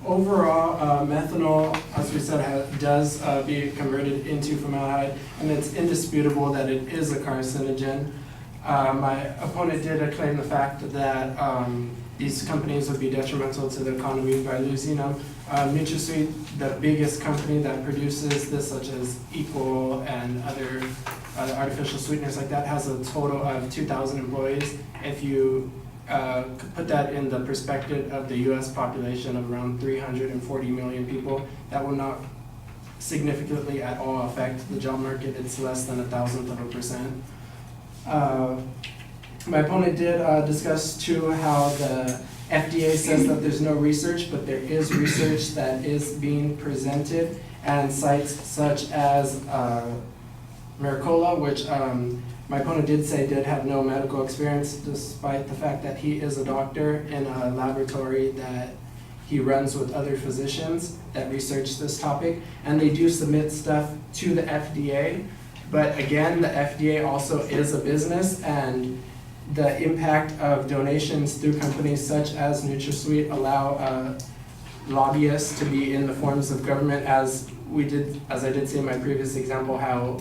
overall, methanol, as we said, does be converted into formaldehyde, and it's indisputable that it is a carcinogen. My opponent did claim the fact that these companies would be detrimental to the economy by losing them. NutraSweet, the biggest company that produces this, such as Equal and other artificial sweeteners like that, has a total of 2,000 employees. If you put that in the perspective of the U.S. population of around 340 million people, that will not significantly at all affect the job market. It's less than 0.1%. My opponent did discuss too how the FDA says that there's no research, but there is research that is being presented, and sites such as Maricola, which my opponent did say did have no medical experience, despite the fact that he is a doctor in a laboratory that he runs with other physicians that research this topic, and they do submit stuff to the FDA. But again, the FDA also is a business, and the impact of donations through companies such as NutraSweet allow lobbyists to be in the forms of government, as I did say in my previous example, how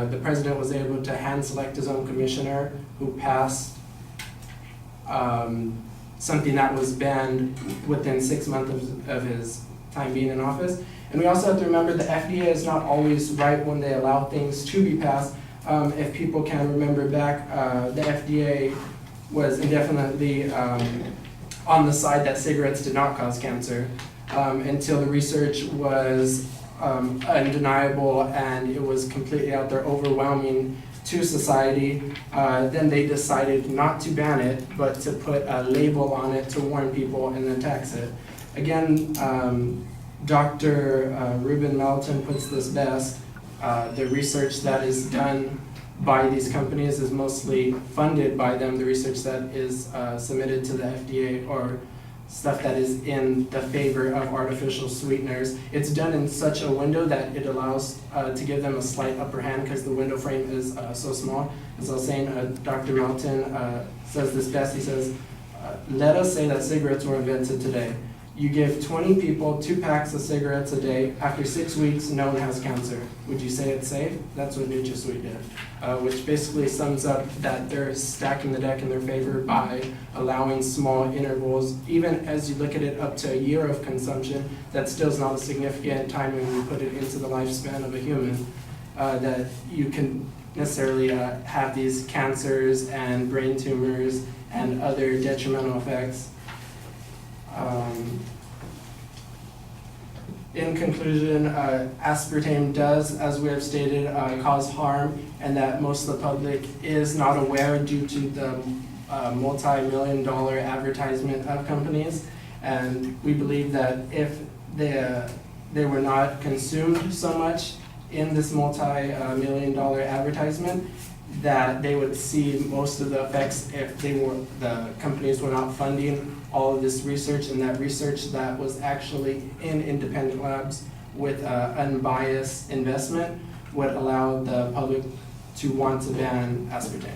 the president was able to hand select his own commissioner who passed something that was banned within 6 months of his time being in office. And we also have to remember the FDA is not always right when they allow things to be passed. If people can remember back, the FDA was indefinitely on the side that cigarettes did not cause cancer until the research was undeniable and it was completely out there, overwhelming to society. Then they decided not to ban it, but to put a label on it to warn people and then tax it. Again, Dr. Ruben Melton puts this best. The research that is done by these companies is mostly funded by them. The research that is submitted to the FDA or stuff that is in the favor of artificial sweeteners, it's done in such a window that it allows to give them a slight upper hand because the window frame is so small. As I was saying, Dr. Melton says this best. He says, let us say that cigarettes were invented today. You give 20 people 2 packs of cigarettes a day. After 6 weeks, no one has cancer. Would you say it's safe? That's what NutraSweet did, which basically sums up that they're stacking the deck in their favor by allowing small intervals. Even as you look at it up to a year of consumption, that still is not a significant time when you put it into the lifespan of a human, that you can necessarily have these cancers and brain tumors and other detrimental effects. In conclusion, aspartame does, as we have stated, cause harm, and that most of the public is not aware due to the multi-million-dollar advertisement of companies. And we believe that if they were not consumed so much in this multi-million-dollar advertisement, that they would see most of the effects if the companies were not funding all of this research, and that research that was actually in independent labs with unbiased investment would allow the public to want to ban aspartame.